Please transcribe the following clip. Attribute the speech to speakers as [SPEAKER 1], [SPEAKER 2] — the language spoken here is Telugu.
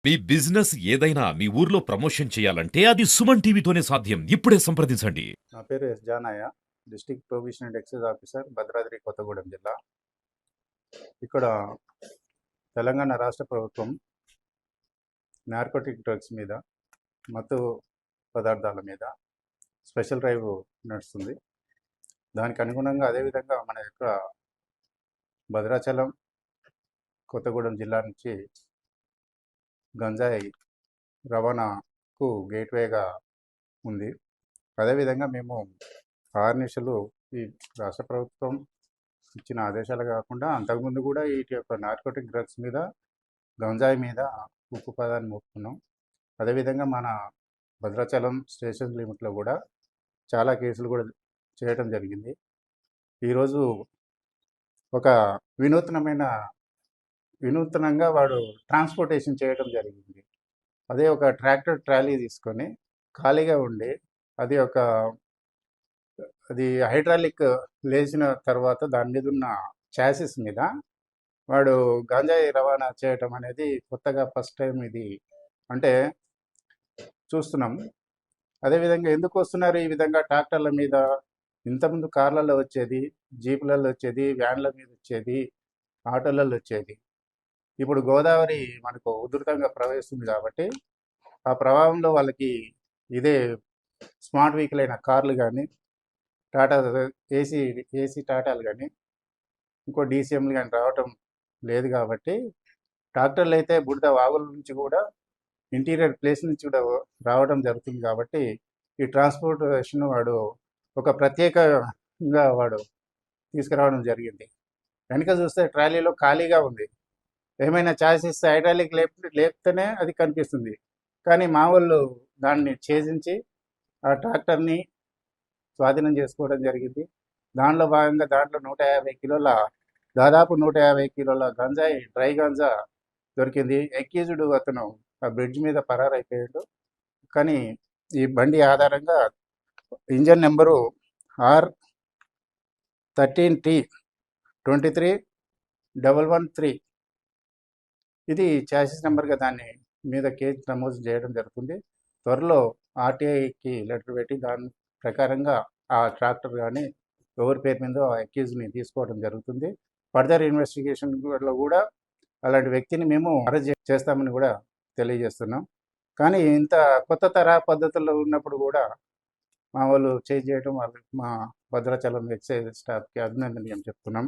[SPEAKER 1] మీ బిజినెస్ ఏదైనా మీ ఊర్లో ప్రమోషన్ చేయాలంటే అది సుమన్ టీవీతోనే సాధ్యం. ఇప్పుడే సంప్రదించండి.
[SPEAKER 2] నా పేరు S Janaiah, district prohibition and excise officer, Bhadradri Kothagudem జిల్లా. ఇక్కడ తెలంగాణ రాష్ట్ర ప్రభుత్వం నార్కోటిక్ డ్రగ్స్ మీద, మత్తు పదార్థాల మీద స్పెషల్ డ్రైవ్ నడుస్తుంది. దానికి అనుగుణంగా అదేవిధంగా మన యొక్క భద్రాచలం, కొత్తగూడెం జిల్లా నుంచి గంజాయి రవాణాకు గేట్వేగా ఉంది. అదేవిధంగా మేము ఆర్నిషలు ఈ రాష్ట్ర ప్రభుత్వం ఇచ్చిన ఆదేశాలు కాకుండా అంతకుముందు కూడా వీటి యొక్క నార్కోటిక్ డ్రగ్స్ మీద, గంజాయి మీద ఉక్కు పదాన్ని మోపుతున్నాం. అదేవిధంగా మన భద్రాచలం స్టేషన్ లిమిట్లో కూడా చాలా కేసులు కూడా చేయటం జరిగింది. ఈరోజు ఒక వినూత్నంగా వాడు ట్రాన్స్పోర్టేషన్ చేయడం జరిగింది. అదే ఒక ట్రాక్టర్ ట్రాలీ తీసుకొని ఖాళీగా ఉండి అది హైడ్రాలిక్ లేచిన తర్వాత దాని మీద ఉన్న చాసిస్ మీద వాడు గంజాయి రవాణా చేయటం అనేది కొత్తగా ఫస్ట్ టైం ఇది అంటే చూస్తున్నాం. అదేవిధంగా ఎందుకు వస్తున్నారు ఈ విధంగా ట్రాక్టర్ల మీద? ఇంతకుముందు కార్లలో వచ్చేది, జీపులలో వచ్చేది, వ్యాన్ల మీద వచ్చేది, ఆటోలలో వచ్చేది. ఇప్పుడు గోదావరి మనకు ఉధృతంగా ప్రవహిస్తుంది కాబట్టి ఆ ప్రభావంలో వాళ్ళకి ఇదే స్మార్ట్ వెహికల్ అయిన కార్లు కానీ, టాటా ఏసీ టాటాలు కానీ, ఇంకో డీసీఎంలు కానీ రావటం లేదు కాబట్టి ట్రాక్టర్లు అయితే బుడద వాగుల నుంచి కూడా, ఇంటీరియర్ ప్లేస్ నుంచి కూడా రావడం జరుగుతుంది. కాబట్టి ఈ ట్రాన్స్పోర్టేషన్ వాడు ఒక ప్రత్యేకంగా వాడు తీసుకురావడం జరిగింది. వెనుక చూస్తే ట్రాలీలో ఖాళీగా ఉంది. ఏమైనా చాసిస్ హైడ్రాలిక్ లేపితేనే అది కనిపిస్తుంది. కానీ మా వాళ్ళు దాన్ని ఛేదించి ఆ ట్రాక్టర్ని స్వాధీనం చేసుకోవడం జరిగింది. దానిలో భాగంగా దాంట్లో 150 కిలోల, దాదాపు 150 కిలోల గంజాయి, డ్రై గంజా దొరికింది. ఎక్యూజ్డ్ అతను ఆ బ్రిడ్జ్ మీద పరారైపోయాడు. కానీ ఈ బండి ఆధారంగా ఇంజన్ నెంబరు R13T23113, ఇది చాసిస్ నెంబర్గా దాన్ని మీద కేసు నమోదు చేయడం జరుగుతుంది. త్వరలో ఆర్టీఐకి లెటర్ పెట్టి దాని ప్రకారంగా ఆ ట్రాక్టర్ కానీ ఎవరి పేరు మీద ఆ అక్యూజ్ని తీసుకోవడం జరుగుతుంది. ఫర్దర్ ఇన్వెస్టిగేషన్లో కూడా అలాంటి వ్యక్తిని మేము అరెస్ట్ చేస్తామని కూడా తెలియజేస్తున్నాం. కానీ ఇంత కొత్త తరహా పద్ధతుల్లో ఉన్నప్పుడు కూడా మా వాళ్ళు చేయడం, మా భద్రాచలం ఎక్సైజ్ స్టాఫ్కి అభినందనీయం చెప్తున్నాం.